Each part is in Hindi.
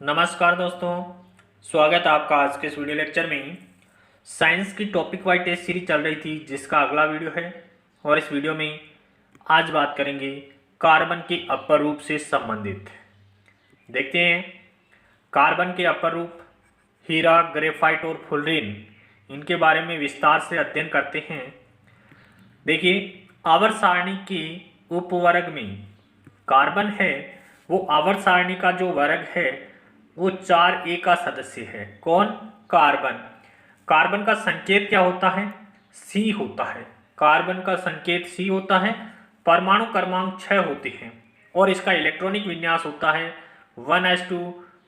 नमस्कार दोस्तों, स्वागत है आपका आज के इस वीडियो लेक्चर में। साइंस की टॉपिक वाइज टेस्ट सीरीज चल रही थी जिसका अगला वीडियो है और इस वीडियो में आज बात करेंगे कार्बन के अपर रूप से संबंधित। देखते हैं कार्बन के अपर रूप हीरा, ग्रेफाइट और फुलरिन, इनके बारे में विस्तार से अध्ययन करते हैं। देखिए, आवर्त सारणी के उपवर्ग में कार्बन है, वो आवर्त सारणी का जो वर्ग है वो 4a का सदस्य है। कौन? कार्बन। कार्बन का संकेत क्या होता है? C होता है। कार्बन का संकेत C होता है। परमाणु क्रमांक 6 होते हैं और इसका इलेक्ट्रॉनिक विन्यास होता है 1s2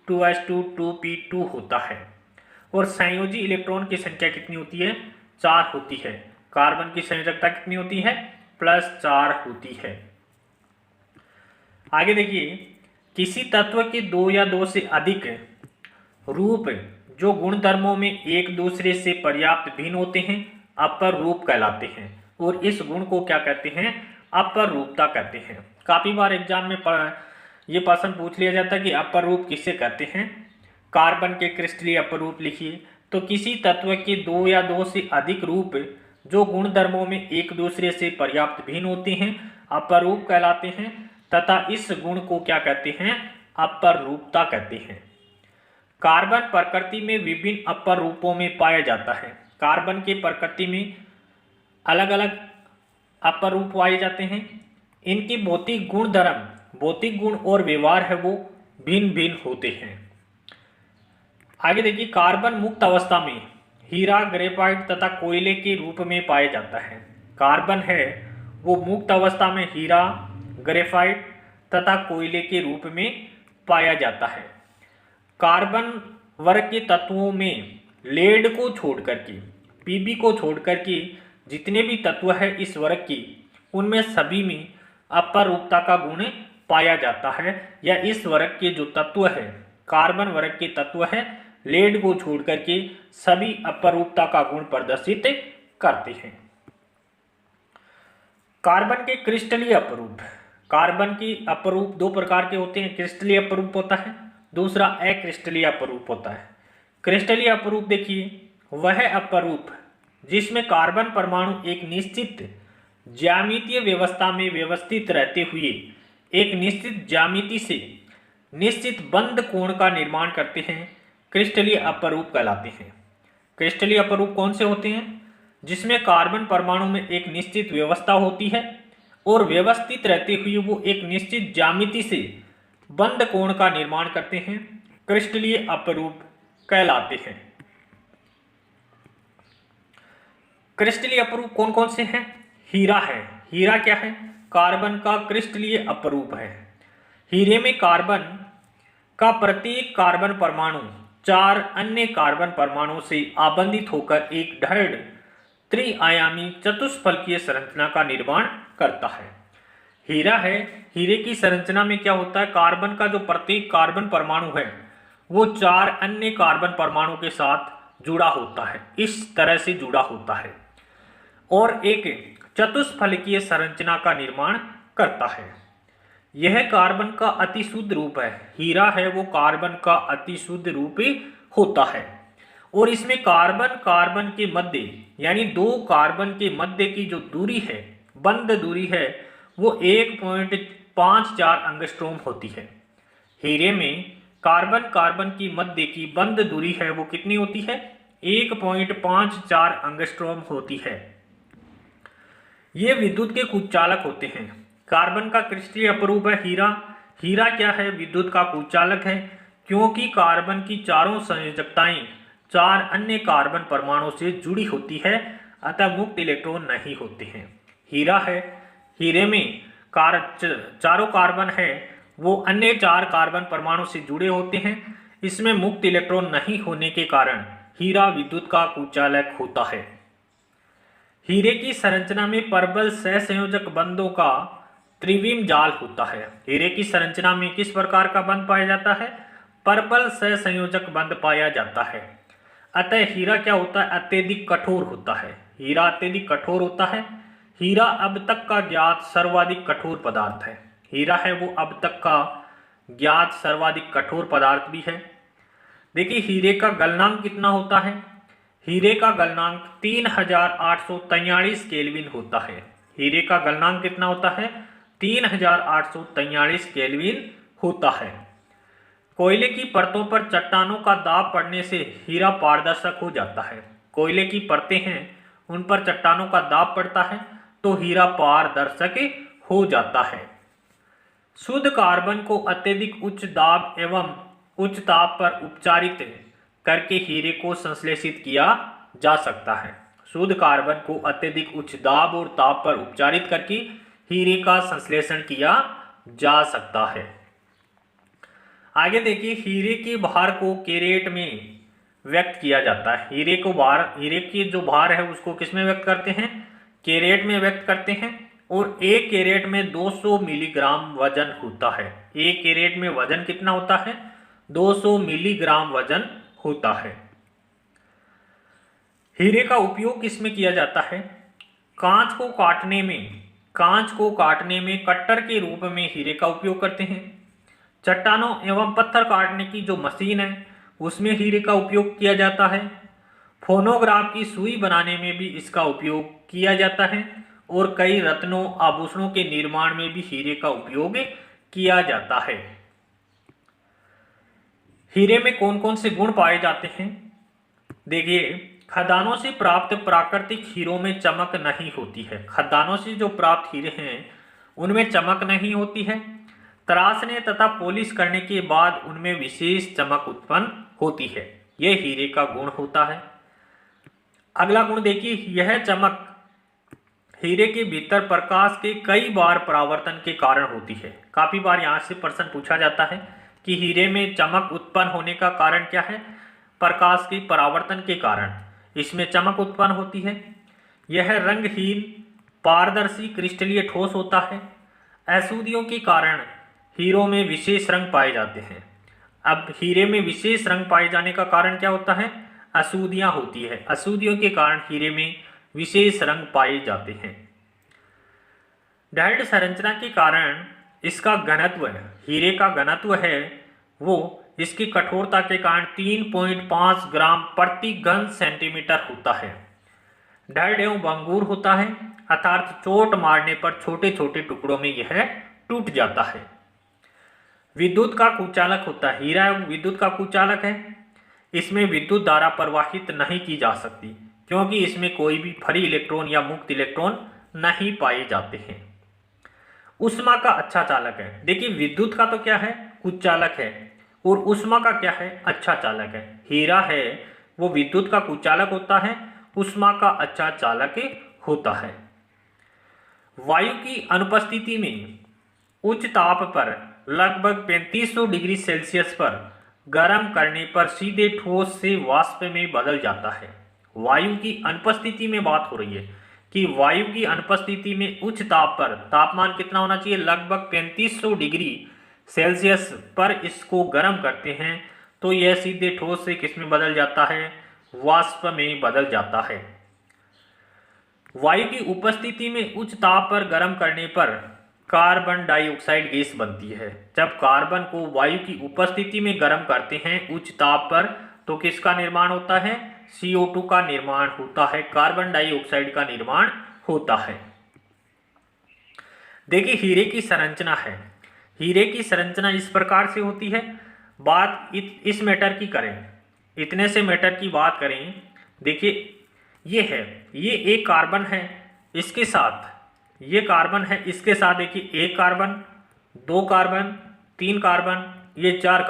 2s2 2p2 होता है। और संयोजी इलेक्ट्रॉन की संख्या कितनी होती है? 4 होती है। कार्बन की संयोजकता कितनी होती है? +4 होती है। आगे देखिए, किसी तत्व के दो या दो से अधिक रूप जो गुणधर्मों में एक दूसरे से पर्याप्त भिन्न होते हैं अपर रूप कहलाते हैं और इस गुण को क्या कहते हैं? अपर रूपता कहते हैं। काफी बार एग्जाम में ये प्रश्न पूछ लिया जाता है कि अपर रूप किसे कहते हैं। कार्बन के क्रिस्टलीय अपर रूप लिखिए। तो किसी तत्व के दो या दो से अधिक रूप जो गुणधर्मों में एक दूसरे से पर्याप्त भिन्न होते हैं अपर रूप कहलाते हैं तथा इस गुण को क्या कहते हैं? अपर रूपता कहते हैं। कार्बन प्रकृति में विभिन्न अपर रूपों में पाया जाता है। कार्बन के प्रकृति में अलग अलग अपर रूप पाए जाते हैं। इनकी भौतिक गुणधर्म, भौतिक गुण और व्यवहार है वो भिन्न भिन्न होते हैं। आगे देखिए, कार्बन मुक्त अवस्था में हीरा, ग्रेफाइट तथा कोयले के रूप में पाया जाता है। कार्बन है वो मुक्त अवस्था में हीरा, ग्रेफाइट तथा कोयले के रूप में पाया जाता है। कार्बन वर्ग के तत्वों में लेड को छोड़कर के, पीबी को छोड़कर के जितने भी तत्व है इस वर्ग की, उनमें सभी में अपर रूपता का गुण पाया जाता है। या इस वर्ग के जो तत्व है, कार्बन वर्ग के तत्व है, लेड को छोड़कर के सभी अपर रूपता का गुण प्रदर्शित करते हैं। कार्बन के क्रिस्टलीय अपरूप। कार्बन की अपरूप दो प्रकार के होते हैं। क्रिस्टलीय अपरूप होता है, दूसरा अक्रिस्टलीय अपरूप होता है। क्रिस्टलीय अपरूप देखिए, वह अपरूप जिसमें कार्बन परमाणु एक निश्चित ज्यामितीय व्यवस्था में व्यवस्थित रहते हुए एक निश्चित ज्यामिति से निश्चित बंद कोण का निर्माण करते हैं, क्रिस्टलीय अपरूप कहलाते हैं। क्रिस्टलीय अपरूप कौन से होते हैं? जिसमें कार्बन परमाणु में एक निश्चित व्यवस्था होती है और व्यवस्थित रहते हुए वो एक निश्चित ज्यामिति से बंद कोण का निर्माण करते हैं, क्रिस्टलीय अपरूप कहलाते हैं। क्रिस्टलीय अपरूप कौन कौन से हैं? हीरा है। हीरा क्या है? कार्बन का क्रिस्टलीय अपरूप है। हीरे में कार्बन का प्रत्येक कार्बन परमाणु 4 अन्य कार्बन परमाणुओं से आबंधित होकर एक दृढ़ त्रिआयामी चतुष्फलकीय संरचना का निर्माण करता है। हीरा है, हीरे की संरचना में क्या होता है? कार्बन का जो प्रत्येक कार्बन परमाणु है वो 4 अन्य कार्बन परमाणु के साथ जुड़ा होता है, इस तरह से जुड़ा होता है और एक चतुष्फलकीय संरचना का निर्माण करता है। यह कार्बन का अतिशुद्ध रूप है। हीरा है वो कार्बन का अतिशुद्ध रूप होता है और इसमें कार्बन कार्बन के मध्य यानी दो कार्बन के मध्य की जो दूरी है, बंद दूरी है, वो 1.54 एंगस्ट्रॉम होती है। हीरे में कार्बन कार्बन की मध्य की बंद दूरी है वो कितनी होती है? 1.54 एंगस्ट्रॉम होती है। ये विद्युत के कुचालक होते हैं। कार्बन का क्रिस्टलीय अपरूप है हीरा। हीरा क्या है? विद्युत का कुचालक है, क्योंकि कार्बन की चारों संयोजकताएं 4 अन्य कार्बन परमाणु से जुड़ी होती है, अतः मुक्त इलेक्ट्रॉन नहीं होते हैं। हीरा है, हीरे में चारों कार्बन है वो अन्य 4 कार्बन परमाणु से जुड़े होते हैं, इसमें मुक्त इलेक्ट्रॉन नहीं होने के कारण हीरा विद्युत का कुचालक होता है। हीरे की संरचना में प्रबल सहसंयोजक बंधों का त्रिविम जाल होता है। हीरे की संरचना में किस प्रकार का बंध पाया जाता है? प्रबल सहसंयोजक बंध पाया जाता है। अतः हीरा क्या होता है? अत्यधिक कठोर होता है। हीरा अत्यधिक कठोर होता है। हीरा अब तक का ज्ञात सर्वाधिक कठोर पदार्थ है। हीरा है वो अब तक का ज्ञात सर्वाधिक कठोर पदार्थ भी है। देखिए हीरे का गलनांक कितना होता है? हीरे का गलनांक 3843 केल्विन होता है। हीरे का गलनांक कितना होता है? 3843 केल्विन होता है। कोयले की परतों पर चट्टानों का दाब पड़ने से हीरा पारदर्शक हो जाता है। कोयले की परतें हैं, उन पर चट्टानों का दाब पड़ता है तो हीरा पारदर्शक हो जाता है। शुद्ध कार्बन को अत्यधिक उच्च दाब एवं उच्च ताप पर उपचारित करके हीरे को संश्लेषित किया जा सकता है। शुद्ध कार्बन को अत्यधिक उच्च दाब और ताप पर उपचारित करके हीरे का संश्लेषण किया जा सकता है। आगे देखिए हीरे के भार को कैरेट में व्यक्त किया जाता है। हीरे की जो भार है उसको किस में व्यक्त करते हैं? कैरेट में व्यक्त करते हैं। और एक कैरेट में 200 मिलीग्राम वजन होता है। एक कैरेट में वजन कितना होता है? 200 मिलीग्राम वजन होता है। हीरे का उपयोग किसमें किया जाता है? कांच को काटने में कट्टर के रूप में हीरे का उपयोग करते हैं। चट्टानों एवं पत्थर काटने की जो मशीन है उसमें हीरे का उपयोग किया जाता है। फोनोग्राफ की सुई बनाने में भी इसका उपयोग किया जाता है और कई रत्नों आभूषणों के निर्माण में भी हीरे का उपयोग किया जाता है। हीरे में कौन कौन से गुण पाए जाते हैं? देखिए खदानों से प्राप्त प्राकृतिक हीरों में चमक नहीं होती है। खदानों से जो प्राप्त हीरे हैं उनमें चमक नहीं होती है। तराशने तथा पॉलिश करने के बाद उनमें विशेष चमक उत्पन्न होती है। यह हीरे का गुण होता है। अगला गुण देखिए, यह चमक हीरे के भीतर प्रकाश के कई बार परावर्तन के कारण होती है। काफी बार यहाँ से प्रश्न पूछा जाता है कि हीरे में चमक उत्पन्न होने का कारण क्या है? प्रकाश के परावर्तन के कारण इसमें चमक उत्पन्न होती है। यह रंगहीन पारदर्शी क्रिस्टलीय ठोस होता है। अशुद्धियों के कारण हीरों में विशेष रंग पाए जाते हैं। अब हीरे में विशेष रंग पाए जाने का कारण क्या होता है? अशुद्धियां होती है। अशुद्धियों के कारण हीरे में विशेष रंग पाए जाते हैं। ढैर्ड संरचना के कारण इसका घनत्व, हीरे का घनत्व है वो इसकी कठोरता के कारण 3.5 ग्राम प्रति घन सेंटीमीटर होता है। ढैर्ड एवं भंगुर होता है, अर्थात चोट मारने पर छोटे छोटे टुकड़ों में यह टूट जाता है। विद्युत का कुचालक होता है। हीरा विद्युत का कुचालक है। इसमें विद्युत धारा प्रवाहित नहीं की जा सकती क्योंकि इसमें कोई भी फ्री इलेक्ट्रॉन या मुक्त इलेक्ट्रॉन नहीं पाए जाते हैं। ऊष्मा का अच्छा चालक है। देखिए विद्युत का तो क्या है? कुचालक है और ऊष्मा का क्या है? अच्छा चालक है। हीरा है वो विद्युत का कुचालक होता है, ऊष्मा का अच्छा चालक होता है। वायु की अनुपस्थिति में उच्च ताप पर लगभग 3500 डिग्री सेल्सियस पर गर्म करने पर सीधे ठोस से वाष्प में बदल जाता है। वायु की अनुपस्थिति में बात हो रही है कि वायु की अनुपस्थिति में उच्च ताप पर तापमान कितना होना चाहिए? लगभग 3500 डिग्री सेल्सियस पर इसको गर्म करते हैं तो यह सीधे ठोस से किस में बदल जाता है? वाष्प में बदल जाता है। वायु की उपस्थिति में उच्च ताप पर गर्म करने पर कार्बन डाइऑक्साइड गैस बनती है। जब कार्बन को वायु की उपस्थिति में गर्म करते हैं उच्च ताप पर तो किसका निर्माण होता है? CO2 का निर्माण होता है, कार्बन डाइऑक्साइड का निर्माण होता है। देखिए हीरे की संरचना है। हीरे की संरचना इस प्रकार से होती है। बात इस मैटर की करें, इतने से मैटर की बात करें, देखिए ये है, ये एक कार्बन है, इसके साथ ये कार्बन है, इसके साथ देखिए एक कार्बन, दो कार्बन, तीन कार्बन, ये चार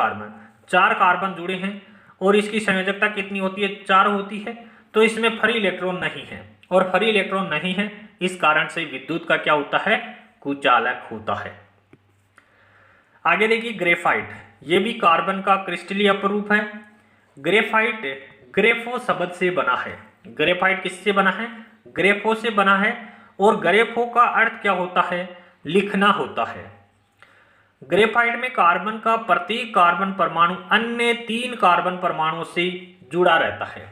कार्बन जुड़े हैं और इसकी संयोजकता कितनी होती है? 4 होती है। तो इसमें फ्री इलेक्ट्रॉन नहीं है और फ्री इलेक्ट्रॉन नहीं है इस कारण से विद्युत का क्या होता है? कुचालक होता है। आगे देखिए ग्रेफाइट, ये भी कार्बन का क्रिस्टलीय अपरूप है। ग्रेफाइट ग्रेफो शब्द से बना है। ग्रेफाइट किससे बना है? ग्रेफो से बना है और ग्रेफो का अर्थ क्या होता है? लिखना होता है। ग्रेफाइट में कार्बन का प्रत्येक कार्बन परमाणु अन्य 3 कार्बन परमाणुओं से जुड़ा रहता है।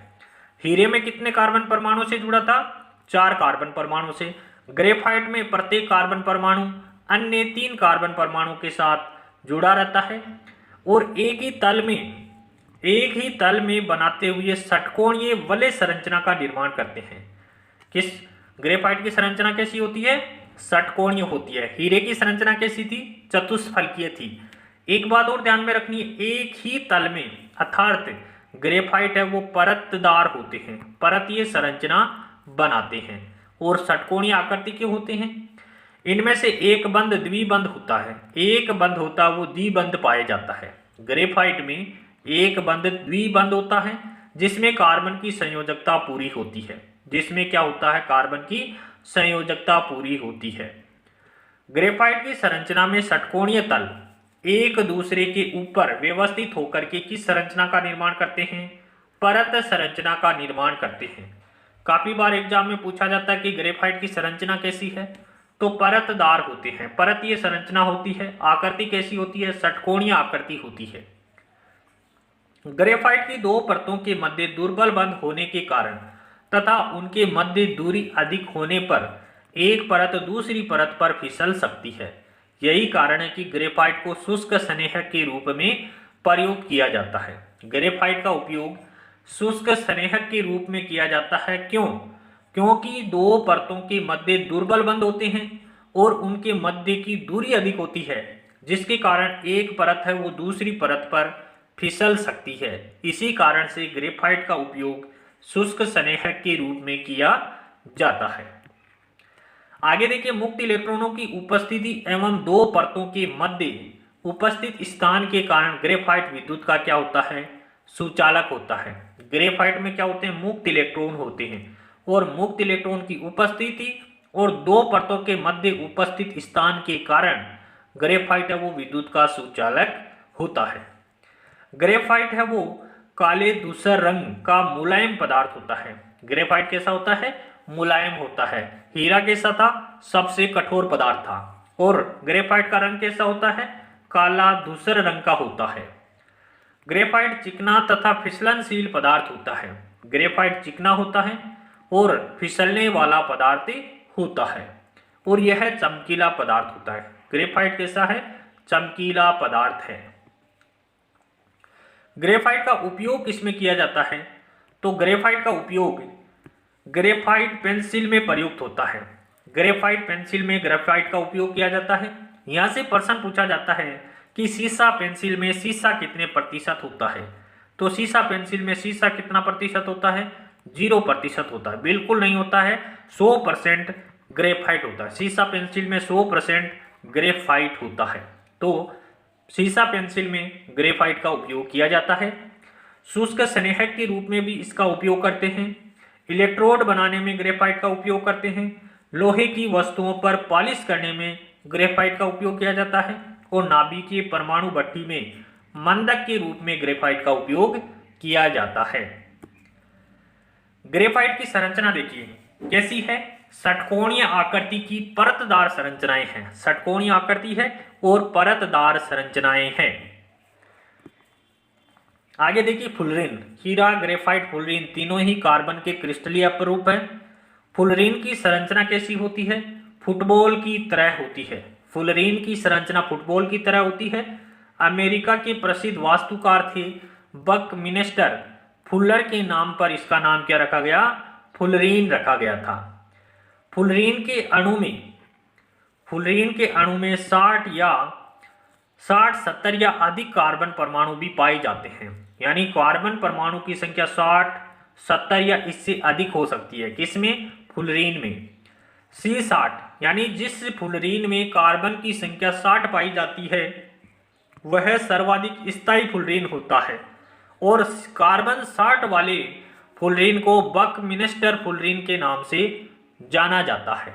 हीरे में कितने कार्बन परमाणु से जुड़ा था? 4 कार्बन परमाणु से। ग्रेफाइट में प्रत्येक कार्बन परमाणु अन्य 3 कार्बन परमाणु के साथ जुड़ा रहता है और एक ही तल में बनाते हुए षटकोणीय वलय संरचना का निर्माण करते हैं। किस ग्रेफाइट की संरचना कैसी होती है? षटकोणीय होती है। हीरे की संरचना कैसी थी? चतुष्फलकीय थी। एक बात और ध्यान में रखनी है, एक ही तल में अर्थात ग्रेफाइट है वो परतदार होते हैं, परतीय संरचना बनाते हैं और षटकोणीय आकृति के होते हैं। इनमें से एक बंध द्विबंध होता है, एक बंध होता है वो द्विबंध पाया जाता है। ग्रेफाइट में एक बंध द्विबंध होता है जिसमें कार्बन की संयोजकता पूरी होती है, जिसमें क्या होता है? कार्बन की संयोजकता पूरी होती है। ग्रेफाइट की संरचना में षटकोणीय तल एक दूसरे के ऊपर व्यवस्थित होकर के किस संरचना का निर्माण करते हैं? परत संरचना का निर्माण करते हैं। काफी बार एग्जाम में पूछा जाता है कि ग्रेफाइट की संरचना कैसी है, तो परतदार होते हैं, परतीय संरचना होती है। आकृति कैसी होती है? षटकोणीय आकृति होती है। ग्रेफाइट की दो परतों के मध्य दुर्बल बंध होने के कारण तथा उनके मध्य दूरी अधिक होने पर एक परत दूसरी परत पर फिसल सकती है। यही कारण है कि ग्रेफाइट को शुष्क स्नेहक के रूप में प्रयोग किया जाता है। ग्रेफाइट का उपयोग शुष्क स्नेहक के रूप में किया जाता है। क्यों? क्योंकि दो परतों के मध्य दुर्बल बंध होते हैं और उनके मध्य की दूरी अधिक होती है, जिसके कारण एक परत है वो दूसरी परत पर फिसल सकती है। इसी कारण से ग्रेफाइट का उपयोग शुष्क स्नेहक के रूप में किया जाता है। आगे देखिए, मुक्त इलेक्ट्रॉनों की उपस्थिति एवं दो परतों के मध्य उपस्थित स्थान के कारण ग्रेफाइट विद्युत का क्या होता है? सुचालक होता है। ग्रेफाइट में क्या होते हैं? मुक्त इलेक्ट्रॉन होते हैं और मुक्त इलेक्ट्रॉन की उपस्थिति और दो परतों के मध्य उपस्थित स्थान के कारण ग्रेफाइट है वो विद्युत का सुचालक होता है। ग्रेफाइट है वो काले धूसर रंग का मुलायम पदार्थ होता है। ग्रेफाइट कैसा होता है? मुलायम होता है। हीरा कैसा था? सबसे कठोर पदार्थ था। और ग्रेफाइट का रंग कैसा होता है? काला धूसर रंग का होता है। ग्रेफाइट चिकना तथा फिसलनशील पदार्थ होता है। ग्रेफाइट चिकना होता है और फिसलने वाला पदार्थ होता है और यह चमकीला पदार्थ होता है। ग्रेफाइट कैसा है? चमकीला पदार्थ है। ग्रेफाइट का उपयोग किसमें किया जाता है? तो ग्रेफाइट का उपयोग ग्रेफाइट पेंसिल में प्रयुक्त होता है। ग्रेफाइट पेंसिल में ग्रेफाइट का उपयोग किया जाता है। यहां से प्रश्न पूछा जाता है कि सीसा पेंसिल में सीसा कितने प्रतिशत होता है? तो सीसा पेंसिल में सीसा कितना प्रतिशत होता है? 0% होता है। बिल्कुल नहीं होता है, 100% ग्रेफाइट होता है। सीसा पेंसिल में 100% ग्रेफाइट होता है। तो सीसा पेंसिल में ग्रेफाइट का उपयोग किया जाता है। शुष्क स्नेहक के रूप में भी इसका उपयोग करते हैं। इलेक्ट्रोड बनाने में ग्रेफाइट का उपयोग करते हैं। लोहे की वस्तुओं पर पॉलिश करने में ग्रेफाइट का उपयोग किया जाता है और नाभिकीय परमाणु भट्ठी में मंदक के रूप में ग्रेफाइट का उपयोग किया जाता है। ग्रेफाइट की संरचना देखिए कैसी है? षटकोणीय आकृति की परतदार संरचनाएं हैं। षटकोणीय आकृति है और परतदार संरचनाएं हैं। आगे देखिए, फुलरीन, हीरा, ग्रेफाइट, फुलरीन तीनों ही कार्बन के क्रिस्टलीय अपरूप हैं। फुलरीन की संरचना कैसी होती है? फुटबॉल की तरह होती है। फुलरीन की संरचना फुटबॉल की तरह होती है। अमेरिका के प्रसिद्ध वास्तुकार थे बकमिंस्टर फुलर के नाम पर इसका नाम क्या रखा गया? फुलरीन रखा गया था। फुलरीन के अणु में 60, 70 या अधिक कार्बन परमाणु भी पाए जाते हैं। यानी कार्बन परमाणु की संख्या 60, 70 या इससे अधिक हो सकती है। किसमें? फुलरीन में। C60 यानी जिस फुलरीन में कार्बन की संख्या 60 पाई जाती है वह सर्वाधिक स्थायी फुलरीन होता है और कार्बन 60 वाले फुलरीन को बकमिंस्टर फुलरीन के नाम से जाना जाता है।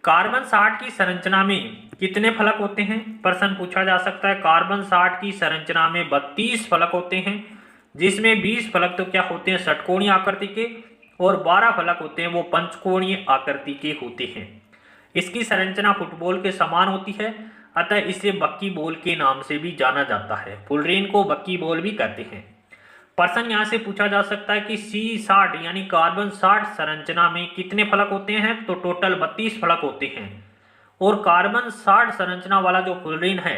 कार्बन 60 की संरचना में कितने फलक होते हैं? प्रश्न पूछा जा सकता है। कार्बन 60 की संरचना में 32 फलक होते हैं, जिसमें 20 फलक तो क्या होते हैं? षटकोणीय आकृति के और 12 फलक होते हैं वो पंचकोणीय आकृति के होते हैं। इसकी संरचना फुटबॉल के समान होती है, अतः इसे बक्की बॉल के नाम से भी जाना जाता है। फुलरीन को बक्की बॉल भी कहते हैं। प्रश्न यहाँ से पूछा जा सकता है कि C60 यानी कार्बन 60 संरचना में कितने फलक होते हैं? तो टोटल 32 फलक होते हैं और कार्बन 60 संरचना वाला जो फ्लोरीन है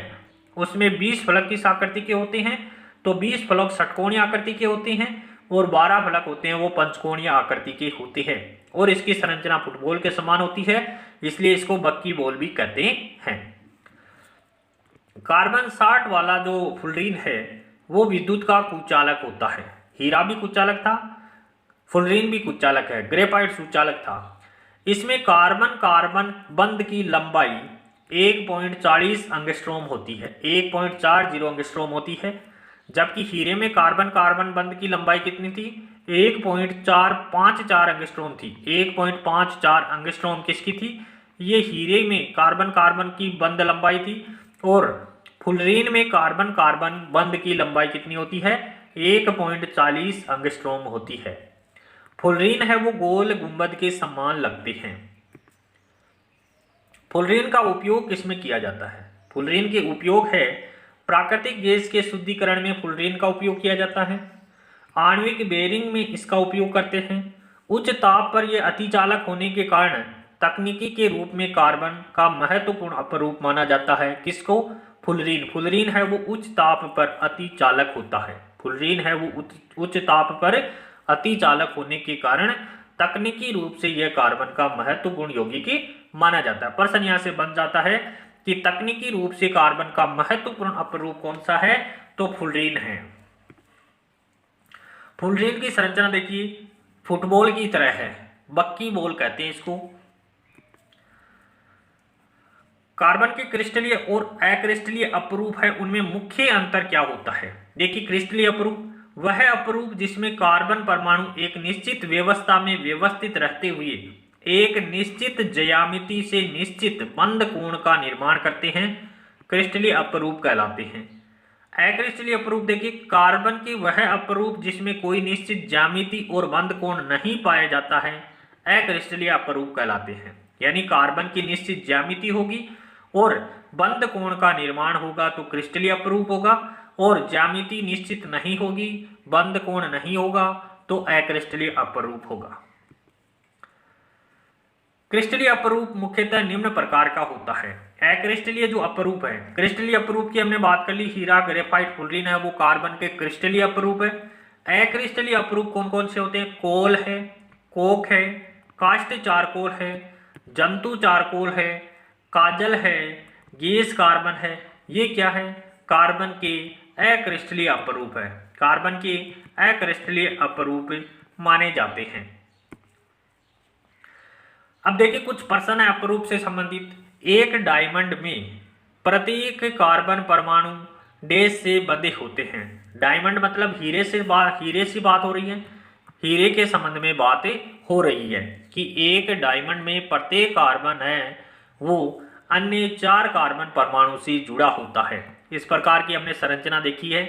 उसमें 20 फलक किस आकृति के होते हैं, तो 20 फलक षटकोणीय आकृति के होते हैं और 12 फलक होते हैं वो पंचकोणीय आकृति के होते हैं और इसकी संरचना फुटबॉल के समान होती है, इसलिए इसको बक्की बॉल भी कहते हैं। कार्बन 60 वाला जो फ्लोरीन है वो विद्युत का कुचालक होता है। हीरा भी कुचालक था, फ्लोरीन भी कुचालक है, ग्रेफाइट सुचालक था। इसमें कार्बन कार्बन बंध की लंबाई 1.40 एंगस्ट्रॉम होती है, 1.40 एंगस्ट्रॉम होती है, जबकि हीरे में कार्बन कार्बन बंध की लंबाई कितनी थी, 1.454 एंगस्ट्रॉम थी। 1.54 एंगस्ट्रॉम किसकी थी, ये हीरे में कार्बन कार्बन की बंध लंबाई थी और फ्लोरीन में कार्बन कार्बन बंध की लंबाई कितनी होती है, 1.40 एंगस्ट्रॉम होती है। फ्लोरीन है वो गोल गुंबद के समान लगते हैं। फ्लोरीन का उपयोग किसमें किया जाता है, फ्लोरीन के उपयोग है प्राकृतिक गैस के शुद्धिकरण में फ्लोरीन का उपयोग किया जाता है, आणविक बेयरिंग में इसका उपयोग करते हैं, उच्च ताप पर यह अतिचालक होने के कारण तकनीकी के रूप में कार्बन का महत्वपूर्ण अपरूप माना जाता है। किसको, फ्लोरीन। फ्लोरीन है वो उच्च ताप पर अतिचालक होता है। फ्लोरीन है वो उच्च ताप पर अतिचालक होने के कारण तकनीकी रूप से यह कार्बन का महत्वपूर्ण यौगिक माना जाता है। प्रश्न यहां से बन जाता है कि तकनीकी रूप से कार्बन का महत्वपूर्ण अपरूप कौन सा है, तो फ्लोरीन है। फ्लोरीन की संरचना देखिए फुटबॉल की तरह है, बक्की बॉल कहते हैं इसको। कार्बन के क्रिस्टलीय और अक्रिस्टलीय अपरूप है, उनमें मुख्य अंतर क्या होता है। देखिए क्रिस्टलीय अपरूप वह अपरूप जिसमें कार्बन परमाणु एक निश्चित व्यवस्था में व्यवस्थित रहते हुए एक निश्चित ज्यामिति से निश्चित बंध कोण का निर्माण करते हैं, क्रिस्टलीय अपरूप कहलाते हैं। अक्रिस्टलीय अपरूप देखिए कार्बन के वह अपरूप जिसमें कोई निश्चित ज्यामिति और बंध कोण नहीं पाया जाता है, अक्रिस्टलीय अपरूप कहलाते हैं। यानी कार्बन की निश्चित ज्यामिति होगी और बंध कोण का निर्माण होगा तो क्रिस्टलीय अपरूप होगा, और ज्यामिति निश्चित नहीं होगी, बंध कोण नहीं होगा तो अक्रिस्टलीय अपरूप होगा। क्रिस्टलीय अपरूप मुख्यतः निम्न प्रकार का होता है। अक्रिस्टलीय जो अपरूप है, क्रिस्टलीय अपरूप की हमने बात कर ली, हीरा ग्रेफाइट फ्लोरीन है वो कार्बन के क्रिस्टलीय अपरूप है। अक्रिस्टलीय अपरूप कौन कौन से होते हैं, कोल है, कोक है, काष्ठ चारकोल है, जंतु चारकोल है, काजल है, गैस कार्बन है। ये क्या है, कार्बन के अक्रिस्टलीय अपरूप है, कार्बन के अक्रिस्टलीय अपरूप माने जाते हैं। अब देखिए कुछ प्रश्न है अपरूप से संबंधित। एक डायमंड में प्रत्येक कार्बन परमाणु डैश से बंधे होते हैं। डायमंड मतलब हीरे से बात हो रही है, हीरे के संबंध में बात हो रही है कि एक डायमंड में प्रत्येक कार्बन है वो अन्य 4 कार्बन परमाणु से जुड़ा होता है। इस प्रकार की हमने संरचना देखी है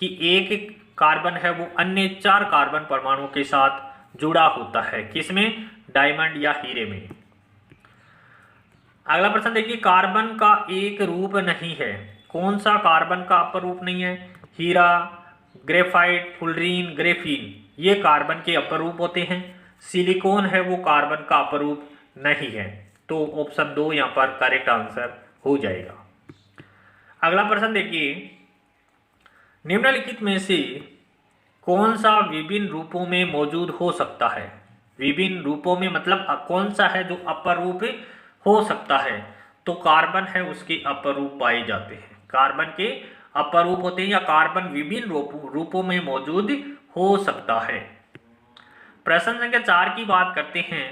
कि एक कार्बन है वो अन्य 4 कार्बन परमाणुओं के साथ जुड़ा होता है, किसमें, डायमंड या हीरे में। अगला प्रश्न देखिए कार्बन का एक रूप नहीं है, कौन सा कार्बन का अपरूप नहीं है, हीरा, ग्रेफाइट, फ्लोरीन, ग्रेफीन ये कार्बन के अपरूप होते हैं। सिलिकॉन है वो कार्बन का अपरूप नहीं है, तो ऑप्शन 2 यहां पर करेक्ट आंसर हो जाएगा। अगला प्रश्न देखिए निम्नलिखित में से कौन सा विभिन्न रूपों में मौजूद हो सकता है। विभिन्न रूपों में मतलब कौन सा है जो अपरूप हो सकता है, तो कार्बन है उसके अपरूप पाए जाते हैं, कार्बन के अपरूप होते हैं या कार्बन विभिन्न रूपों में मौजूद हो सकता है। प्रश्न संख्या 4 की बात करते हैं,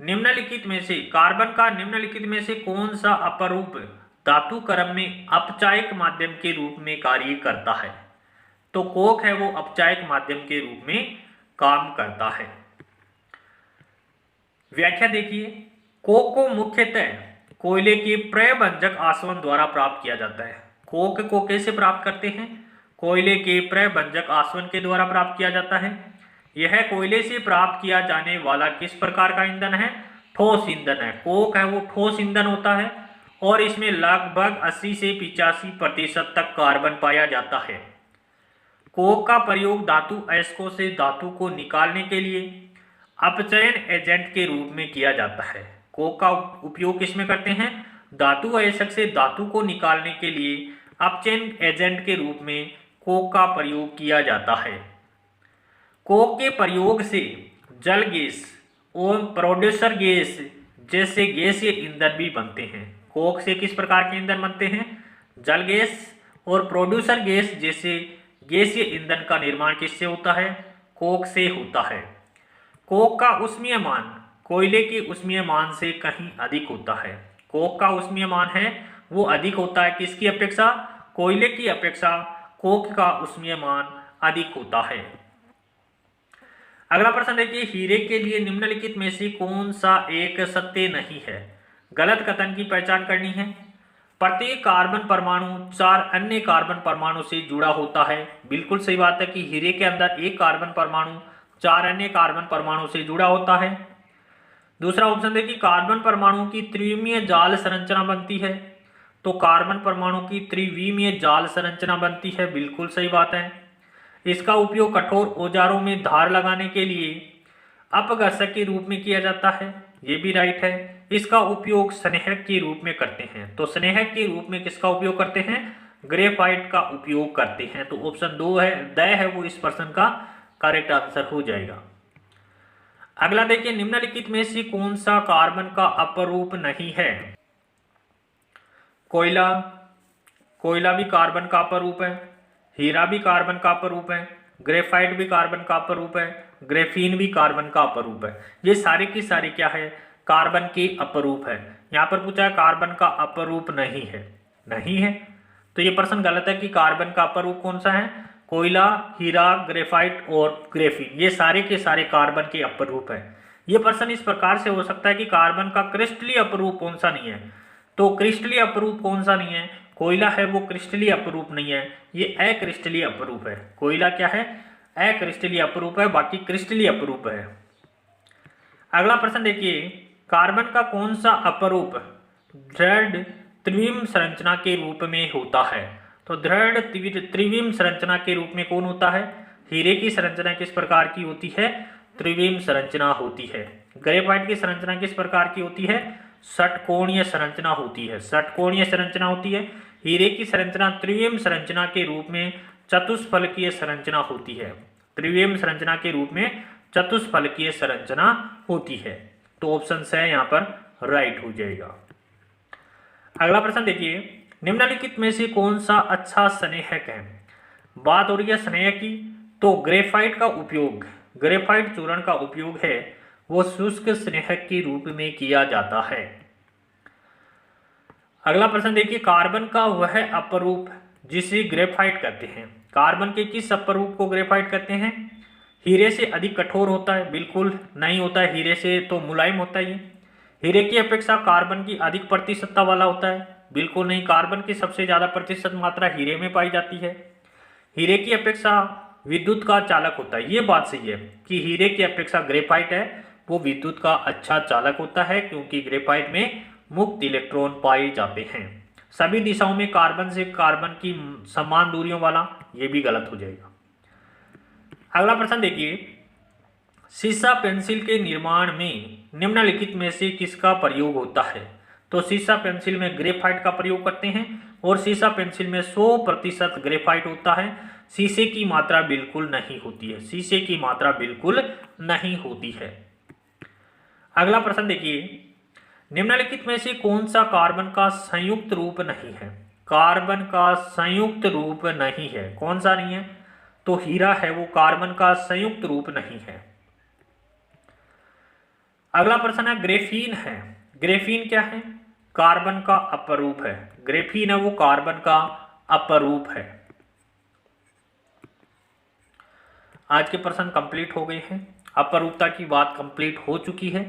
निम्नलिखित में से कार्बन का निम्नलिखित में से कौन सा अपरूप धातु क्रम में अपचायक माध्यम के रूप में कार्य करता है, तो कोक है वो अपचायक माध्यम के रूप में काम करता है। व्याख्या देखिए कोक को मुख्यतः कोयले के प्रभंजक आसवन द्वारा प्राप्त किया जाता है। कोक को कैसे प्राप्त करते हैं, कोयले के प्रभंजक आसवन के द्वारा प्राप्त किया जाता है। यह कोयले से प्राप्त किया जाने वाला किस प्रकार का ईंधन है, ठोस ईंधन है। कोक है वो ठोस ईंधन होता है और इसमें लगभग 80 से 85% तक कार्बन पाया जाता है। कोक का प्रयोग धातु अयस्कों से धातु को निकालने के लिए अपचयन एजेंट के रूप में किया जाता है। कोक का उपयोग किसमें करते हैं? धातु अयस्क से धातु को निकालने के लिए अपचयन एजेंट के रूप में कोक का प्रयोग किया जाता है। कोक के प्रयोग से जल गैस और प्रोड्यूसर गैस जैसे गैसीय ईंधन भी बनते हैं। कोक से किस प्रकार के ईंधन बनते हैं? जल गैस और प्रोड्यूसर गैस जैसे गैसीय ईंधन का निर्माण किससे होता है? कोक से होता है। कोक का ऊष्मीय मान कोयले के ऊष्मीय मान से कहीं अधिक होता है। कोक का ऊष्मीय मान है वो अधिक होता है किसकी अपेक्षा? कोयले की अपेक्षा कोक का ऊष्मीय मान अधिक होता है। अगला प्रश्न देखिए, हीरे के लिए निम्नलिखित में से कौन सा एक सत्य नहीं है? गलत कथन की पहचान करनी है। प्रत्येक कार्बन परमाणु 4 अन्य कार्बन परमाणु से जुड़ा होता है। बिल्कुल सही बात है कि हीरे के अंदर एक कार्बन परमाणु 4 अन्य कार्बन परमाणु से जुड़ा होता है। दूसरा ऑप्शन देखिए, कार्बन परमाणु की त्रिविमीय जाल संरचना बनती है। तो कार्बन परमाणु की त्रिविमीय जाल संरचना बनती है, बिल्कुल सही बात है। इसका उपयोग कठोर औजारों में धार लगाने के लिए अपघर्षक के रूप में किया जाता है, ये भी राइट है। इसका उपयोग स्नेहक के रूप में करते हैं। तो स्नेहक के रूप में किसका उपयोग करते हैं? ग्रेफाइट का उपयोग करते हैं। तो ऑप्शन 2 है, द है वो इस प्रश्न का करेक्ट आंसर हो जाएगा। अगला देखिए, निम्नलिखित में से कौन सा कार्बन का अपरूप नहीं है? कोयला, कोयला भी कार्बन का अपरूप है। हीरा भी कार्बन का अपरूप है। ग्रेफाइट भी कार्बन का अपरूप है। ग्रेफीन भी कार्बन का अपरूप है। ये सारे की सारी क्या है? कार्बन के अपरूप है। यहाँ पर पूछा है कार्बन का अपरूप नहीं है, नहीं है तो ये प्रश्न गलत है कि कार्बन का अपरूप कौन सा है? कोयला, हीरा, ग्रेफाइट और ग्रेफीन ये सारे के सारे कार्बन के अपरूप है। ये प्रश्न इस प्रकार से हो सकता है कि कार्बन का क्रिस्टलीय अपरूप कौन सा नहीं है? तो क्रिस्टलीय अपरूप कौन सा नहीं है? कोयला है वो क्रिस्टलीय अपरूप नहीं है, ये अक्रिस्टलीय अपरूप है। कोयला क्या है? अक्रिस्टलीय अपरूप है, बाकी क्रिस्टलीय अपरूप है। अगला प्रश्न देखिए, कार्बन का कौन सा अपरूप दृढ़ त्रिविम संरचना के रूप में होता है? तो दृढ़ त्रिविम संरचना के रूप में कौन होता है? हीरे की संरचना किस प्रकार की होती है? त्रिविम संरचना होती है। ग्रेफाइट की संरचना किस प्रकार की होती है? षटकोणीय संरचना होती है, षटकोणीय संरचना होती है। हीरे की संरचना त्रिविम संरचना के रूप में चतुष्फलकीय संरचना होती है। त्रिविम संरचना के रूप में चतुष्फलकीय संरचना होती है। तो ऑप्शन से यहाँ पर राइट हो जाएगा। अगला प्रश्न देखिए, निम्नलिखित में से कौन सा अच्छा स्नेहक है? बात हो रही है स्नेहक की, तो ग्रेफाइट का उपयोग, ग्रेफाइट चूर्ण का उपयोग है वो शुष्क स्नेहक के रूप में किया जाता है। अगला प्रश्न देखिए, कार्बन का वह अपरूप जिसे ग्रेफाइट कहते हैं, कार्बन के किस अपरूप को ग्रेफाइट कहते हैं? हीरे से अधिक कठोर होता है? बिल्कुल नहीं होता है, हीरे से तो मुलायम होता है। हीरे की अपेक्षा कार्बन की अधिक प्रतिशतता वाला होता है? बिल्कुल नहीं, कार्बन की सबसे ज्यादा प्रतिशत मात्रा हीरे में पाई जाती है। हीरे की अपेक्षा विद्युत का चालक होता है, ये बात सही है कि हीरे की अपेक्षा ग्रेफाइट है वो विद्युत का अच्छा चालक होता है, क्योंकि ग्रेफाइट में मुक्त इलेक्ट्रॉन पाए जाते हैं। सभी दिशाओं में कार्बन से कार्बन की समान दूरियों वाला, ये भी गलत हो जाएगा। अगला प्रश्न देखिए, सीसा पेंसिल के निर्माण में निम्नलिखित में से किसका प्रयोग होता है? तो सीसा पेंसिल में ग्रेफाइट का प्रयोग करते हैं और सीसा पेंसिल में 100% ग्रेफाइट होता है। शीशे की मात्रा बिल्कुल नहीं होती है, शीशे की मात्रा बिल्कुल नहीं होती है। अगला प्रश्न देखिए, निम्नलिखित में से कौन सा कार्बन का संयुक्त रूप नहीं है? कार्बन का संयुक्त रूप नहीं है, कौन सा नहीं है? तो हीरा है वो कार्बन का संयुक्त रूप नहीं है। अगला प्रश्न है ग्रेफीन है, ग्रेफीन क्या है? कार्बन का अपरूप है। ग्रेफीन है वो कार्बन का अपरूप है। आज के प्रश्न कंप्लीट हो गए हैं, अपरूपता की बात कंप्लीट हो चुकी है।